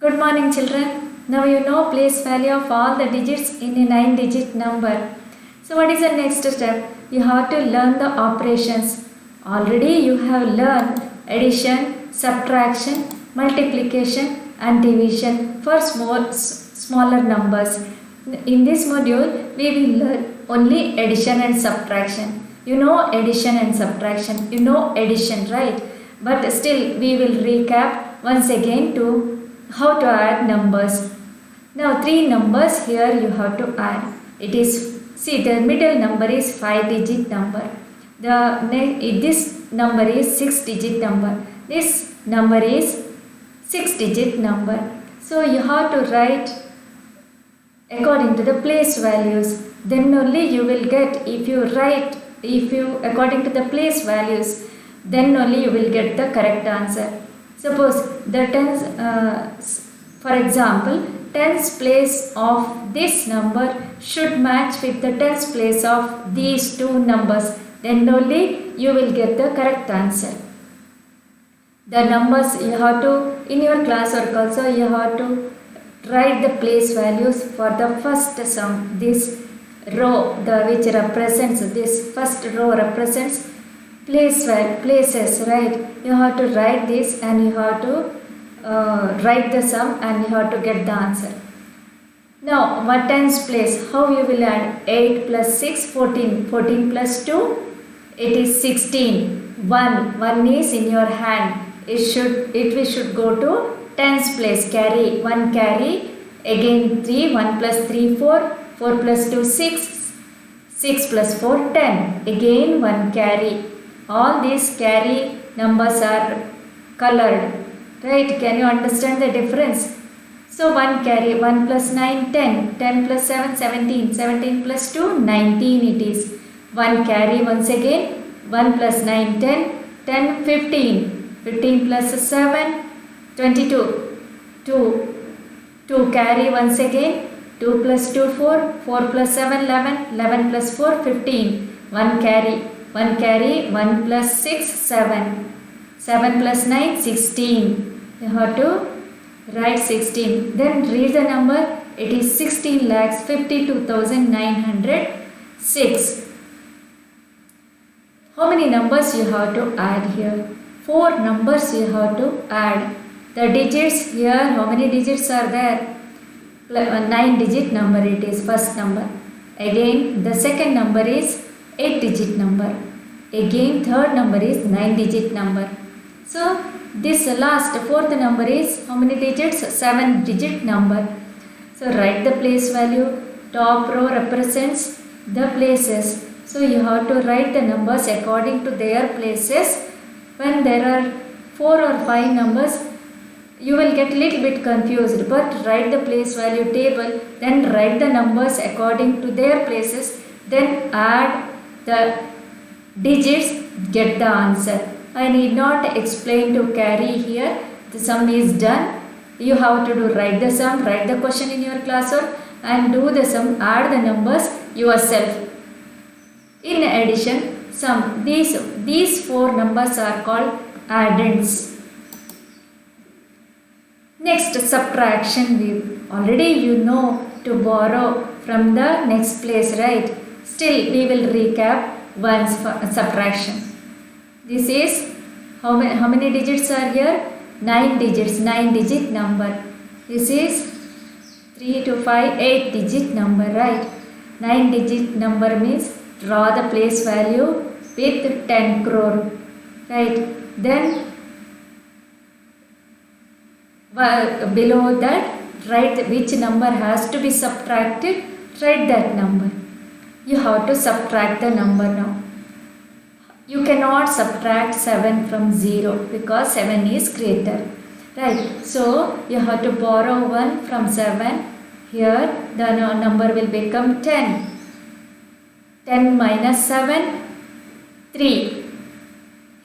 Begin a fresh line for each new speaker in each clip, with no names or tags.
Good morning, children. Now you know place value of all the digits in a 9-digit number. So what is the next step? You have to learn the operations. Already you have learned addition, subtraction, multiplication and division for smaller numbers. In this module, we will learn only addition and subtraction. You know addition and subtraction. You know addition, right? But still we will recap once again to how to add numbers. Now 3 numbers here you have to add. It is, see, the middle number is 5-digit number. This number is 6-digit number. This number is 6-digit number. So you have to write according to the place values. Then only you will get, if you according to the place values, then only you will get the correct answer. Suppose the tens, for example, tens place of this number should match with the tens place of these two numbers. Then only you will get the correct answer. The numbers you have to, in your classwork also, you have to write the place values for the first sum. This row, which represents, this first row represents places, right? You have to write this and you have to write the sum and you have to get the answer. Now what tens place? How you will add? 8 plus 6, 14. 14 plus 2, it is 16. 1 is in your hand. It should go to tens place. Carry 1, carry again 3. 1 plus 3, 4. 4 plus 2, 6. 6 plus 4, 10. Again 1 carry. All these carry numbers are colored, right? Can you understand the difference? So 1 carry, 1 plus 9, 10, 10 plus 7, 17, 17 plus 2, 19 it is. 1 carry once again, 1 plus 9, 10, 10, 15, 15 plus 7, 22, 2 carry once again, 2 plus 2, 4, 4 plus 7, 11, 11 plus 4, 15, 1 carry, 1 plus 6, 7, 7 plus 9, 16. You have to write 16. Then read the number. It is 16,52,906. How many numbers you have to add here? 4 numbers you have to add. The digits here, how many digits are there? 9-digit number it is, first number. Again, the second number is 8-digit number. Again, third number is 9-digit number. So, this last, fourth number is how many digits? 7-digit number. So, write the place value. Top row represents the places. So, you have to write the numbers according to their places. When there are 4 or 5 numbers, you will get little bit confused, but write the place value table, then write the numbers according to their places, then add the digits, get the answer. I need not explain to carry here. The sum is done. You have to write the sum, write the question in your classwork and do the sum, add the numbers yourself. In addition, sum. These 4 numbers are called addends. Next, subtraction. Already you know to borrow from the next place, right? Still, we will recap once for subtraction. This is, how many digits are here? 9 digits, 9-digit number. This is 3 to 5, 8-digit number, right? 9-digit number means draw the place value with 10 crore, right? Then below that, write which number has to be subtracted, write that number. You have to subtract the number now. You cannot subtract 7 from 0 because 7 is greater, right? So, you have to borrow 1 from 7. Here, the number will become 10. 10 minus 7, 3.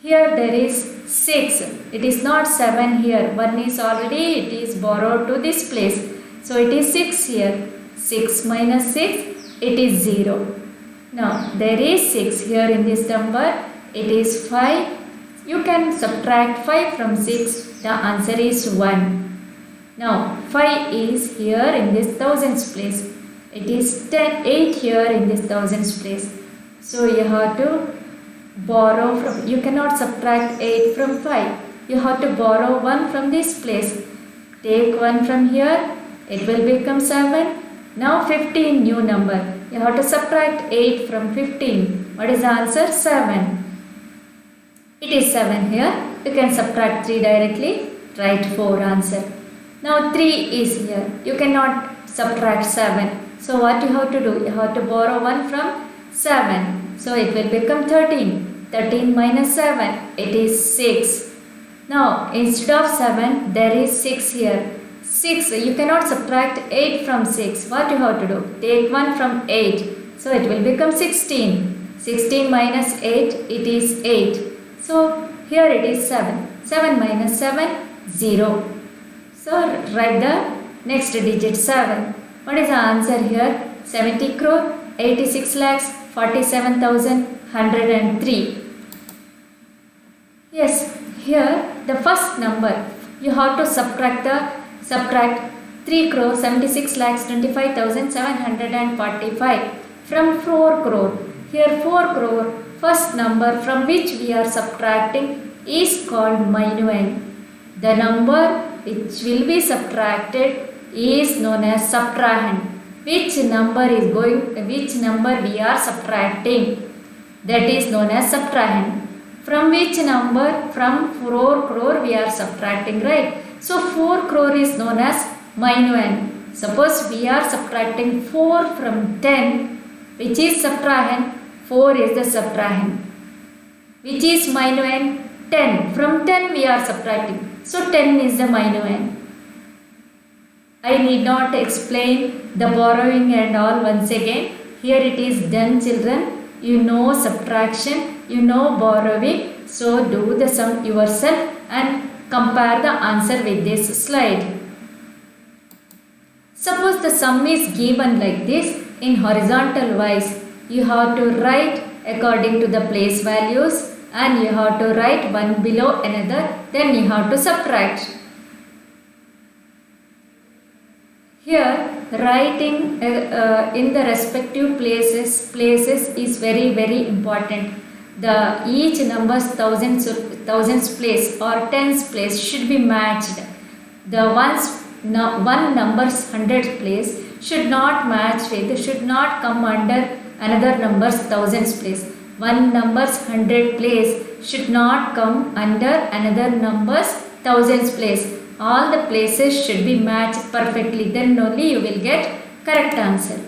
Here there is 6. It is not 7 here. 1 is already, it is borrowed to this place. So, it is 6 here. 6 minus 6, it is 0. Now, there is 6 here in this number. It is 5. You can subtract 5 from 6. The answer is 1. Now 5 is here in this thousands place. It is 8 here in this thousands place. So you have to borrow from, you cannot subtract 8 from 5. You have to borrow 1 from this place. Take 1 from here, it will become 7. Now 15 new number. You have to subtract 8 from 15. What is the answer? 7. It is 7 here. You can subtract 3 directly. Write 4 answer. Now 3 is here. You cannot subtract 7. So what you have to do? You have to borrow 1 from 7. So it will become 13. 13 minus 7. It is 6. Now instead of 7 there is 6 here. 6. You cannot subtract 8 from 6. What you have to do? Take 1 from 8. So it will become 16. 16 minus 8, it is 8. So here it is 7. 7 minus 7, 0. So write the next digit 7. What is the answer here? 70 crore, 86 lakhs, 47,103. Yes, here the first number you have to subtract 3 crore 76 lakhs 25,745 from 4 crore. Here 4 crore, first number from which we are subtracting is called minuend. The number which will be subtracted is known as subtrahend. Which number we are subtracting, that is known as subtrahend. From which number? From 4 crore we are subtracting, right? So 4 crore is known as minuend. Suppose we are subtracting 4 from 10, which is subtrahend. 4 is the subtrahend. Which is minuend? 10. From 10 we are subtracting. So 10 is the minuend. I need not explain the borrowing and all once again. Here it is done, children. You know subtraction, you know borrowing. So do the sum yourself and compare the answer with this slide. Suppose the sum is given like this in horizontal wise. You have to write according to the place values and you have to write one below another. Then you have to subtract. Here writing in the respective places is very important. The each numbers thousands place or tens place should be matched. The one number's hundreds place should not match with, should not come under another number's thousands place. One number's 100 place should not come under another number's thousands place. All the places should be matched perfectly. Then only you will get correct answer.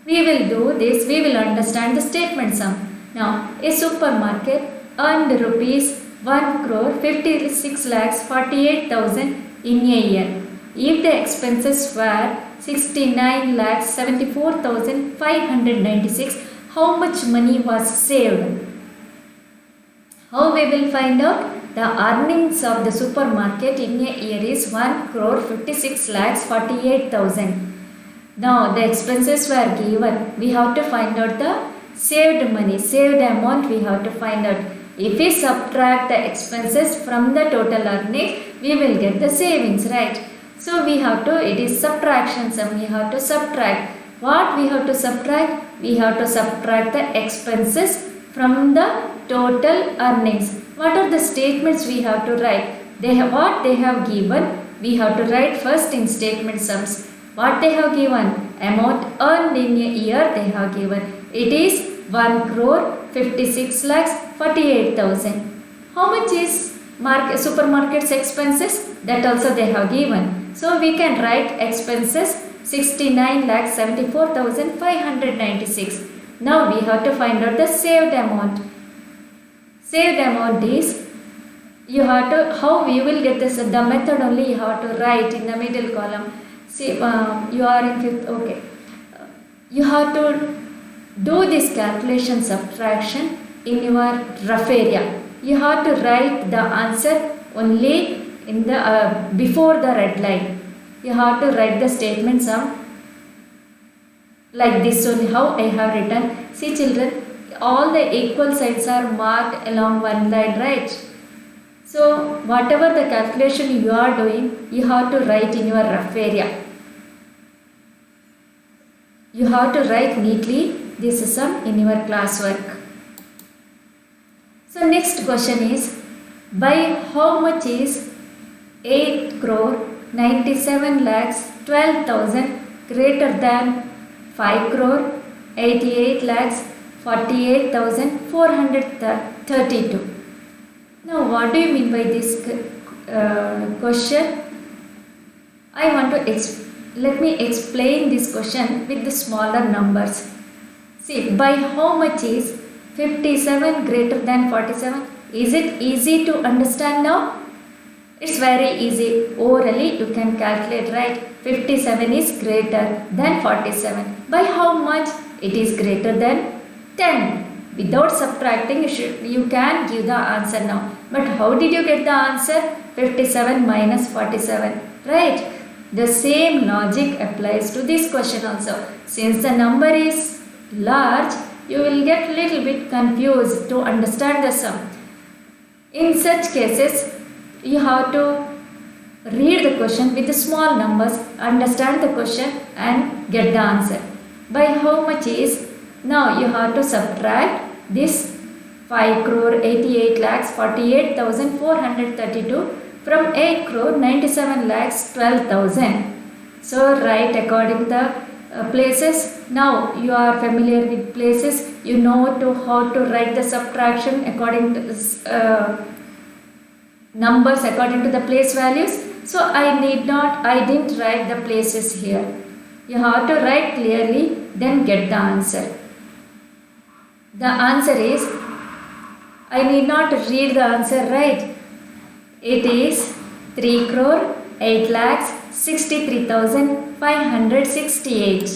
We will do this. We will understand the statement sum. Now, a supermarket earned rupees 1 crore 56 lakhs 48,000 in a year. If the expenses were 69 lakhs 74,596, how much money was saved? How we will find out? The earnings of the supermarket in a year is 1 crore 56 lakhs 48,000. Now the expenses were given. We have to find out the saved money, saved amount we have to find out. If we subtract the expenses from the total earnings, we will get the savings, right? So we have to, it is subtraction sum, we have to subtract. What we have to subtract? We have to subtract the expenses from the total earnings. What are the statements we have to write? What they have given, we have to write first in statement sums. What they have given? Amount earned in a year they have given. It is 1 crore 56 lakhs 48,000. How much is supermarket's expenses? That also they have given. So we can write expenses 69 lakhs 74,596. Now we have to find out the saved amount. Saved amount is, you have to, how we will get this, the method only you have to write in the middle column. See, you are in 5th, okay. You have to do this calculation subtraction in your rough area. You have to write the answer only in the before the red line. You have to write the statement sum like this only, how I have written. See children, all the equal signs are marked along one line, right? So whatever the calculation you are doing, you have to write in your rough area. You have to write neatly this sum in your classwork. So next question is, by how much is 8 crore 97 lakhs 12,000 greater than 5 crore 88 lakhs 48,432? Now what do you mean by this question? I want to let me explain this question with the smaller numbers. See, by how much is 57 greater than 47? Is it easy to understand now? It's very easy. Orally you can calculate, right? 57 is greater than 47. By how much? It is greater than 10. Without subtracting, you can give the answer now. But how did you get the answer? 57 minus 47, right? The same logic applies to this question also. Since the number is large, you will get little bit confused to understand the sum. In such cases, you have to read the question with the small numbers, understand the question and get the answer. By how much is, now you have to subtract this 5 crore 88 lakhs 48,432 from 8 crore 97 lakhs 12,000. So write according the places. Now you are familiar with places, you know how to write the subtraction according to numbers according to the place values. So I didn't write the places here. You have to write clearly, then get the answer. The answer is, I need not read the answer, right? It is 3 crore 8 lakhs 63,568.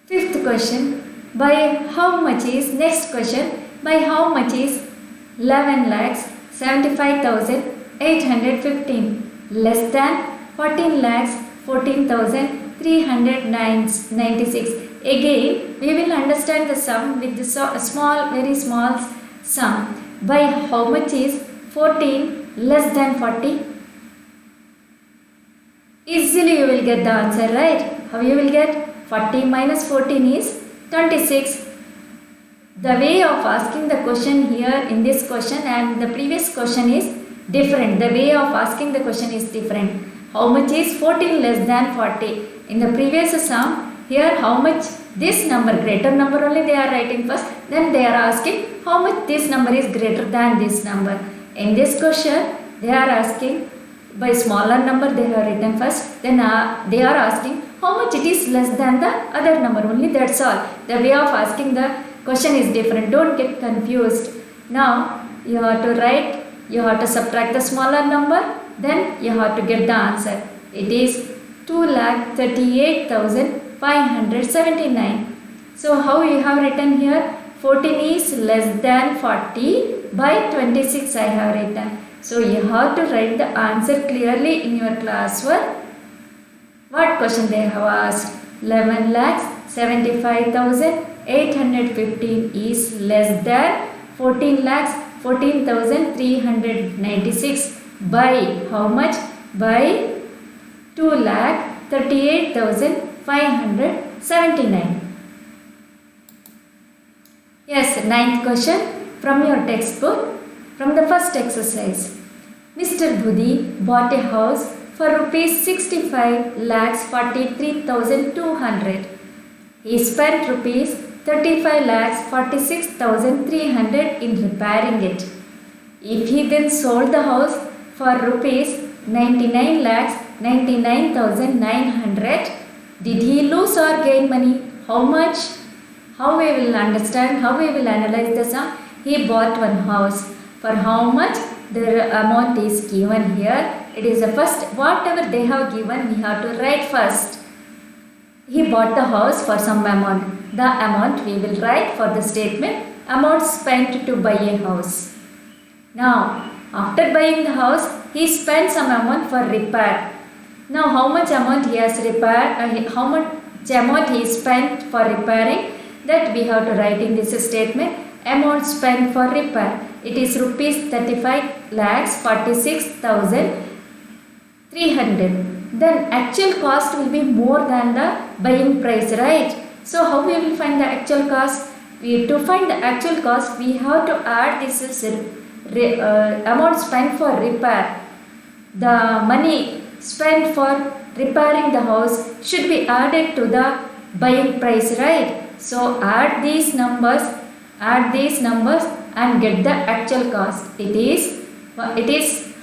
Fifth question, by how much is, next question, by how much is 11 lakhs 75,815 less than 14 lakhs 14,396? Again, we will understand the sum with the small, very small sum. By how much is 14 less than 40? Easily you will get the answer, right? How you will get? 40 minus 14 is 26. The way of asking the question here in this question and the previous question is different. The way of asking the question is different. How much is 14 less than 40? In the previous sum, here how much this number, greater number only they are writing first, then they are asking how much this number is greater than this number. In this question, they are asking by smaller number they have written first, then they are asking how much it is less than the other number only, that's all. The way of asking the question is different, don't get confused. Now you have to write, you have to subtract the smaller number, then you have to get the answer. It is 2,38,579. So how you have written here? 14 is less than 40 by 26 I have written. So you have to write the answer clearly in your classwork. What question they have asked? 11 lakhs 75,815 is less than 14 lakhs 14,396 by how much? By 2,38,579. Yes, ninth question from your textbook, from the first exercise. Mr. Budi bought a house for rupees 65 lakhs 43,200. He spent rupees 35 lakhs 46,300 in repairing it. If he then sold the house for rupees 99 lakhs 99,900, did he lose or gain money? How much? How we will understand, how we will analyze the sum? He bought one house. For how much? The amount is given here. It is the first, whatever they have given, we have to write first. He bought the house for some amount. The amount we will write for the statement, amount spent to buy a house. Now, after buying the house, he spent some amount for repair. Now, how much amount he has repaired, how much amount he spent for repairing, that we have to write in this statement, amount spent for repair. it is rupees 35,46,300. Then actual cost will be more than the buying price, right? So how we will find the actual cost? To find the actual cost, we have to add this amount spent for repair. The money spent for repairing the house should be added to the buying price, right? So add these numbers and get the actual cost. It is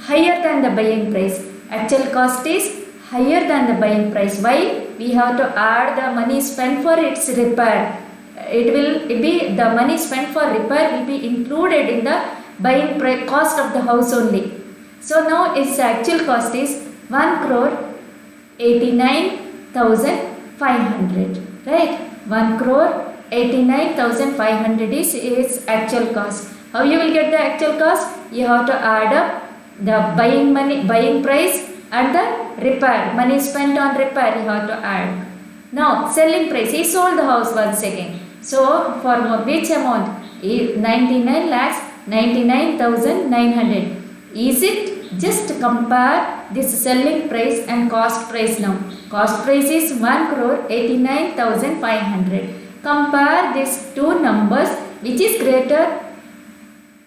higher than the buying price. Actual cost is higher than the buying price. Why? We have to add the money spent for its repair. It will be the money spent for repair will be included in the buying cost of the house only. So now its actual cost is 1,89,500, right? 1,89,500 is its actual cost. How you will get the actual cost? You have to add up the buying price and the repair, money spent on repair you have to add. Now selling price, he sold the house once again. So for which amount? 99,99,900. Is it? Just compare this selling price and cost price now. Cost price is 1,89,500. Compare these two numbers, which is greater?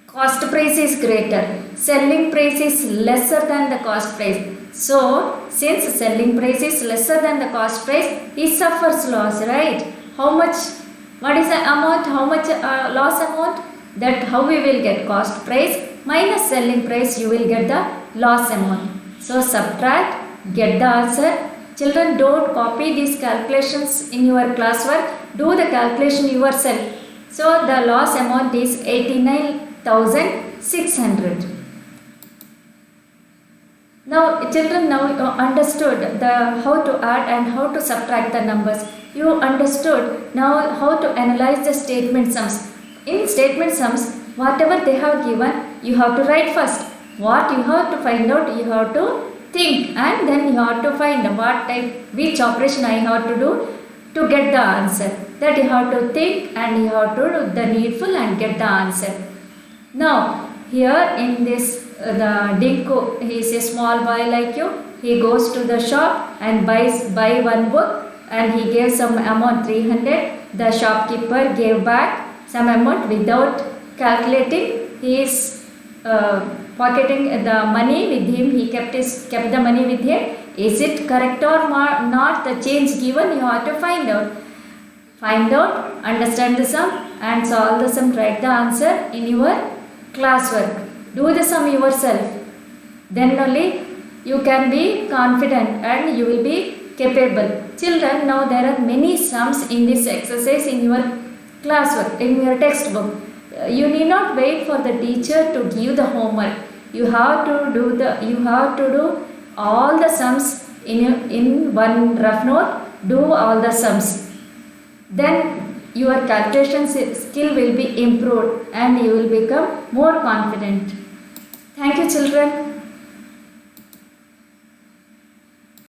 Cost price is greater. Selling price is lesser than the cost price. So since selling price is lesser than the cost price, he suffers loss, right? How much? What is the amount? How much loss amount? That how we will get cost price minus selling price, you will get the loss amount. So subtract, get the answer. Children, don't copy these calculations in your classwork. Do the calculation yourself. So the loss amount is 89,600. Now children, now you understood how to add and how to subtract the numbers. You understood now how to analyze the statement sums. In statement sums, whatever they have given, you have to write first. What you have to find out, you have to think, and then you have to find which operation I have to do to get the answer. That you have to think and you have to do the needful and get the answer. Now here in this the Dinku, he is a small boy like you. He goes to the shop and buy one book, and he gave some amount 300. The shopkeeper gave back some amount without calculating. He is pocketing the money with him. He kept the money with him. Is it correct or not? The change given, you have to find out. Understand the sum and solve the sum. Write the answer in your classwork. Do the sum yourself. Then only you can be confident and you will be capable. Children, now there are many sums in this exercise in your classwork, in your textbook. You need not wait for the teacher to give the homework. You have to do all the sums in one rough note. Do all the sums. Then your calculation skill will be improved and you will become more confident. Thank you, children.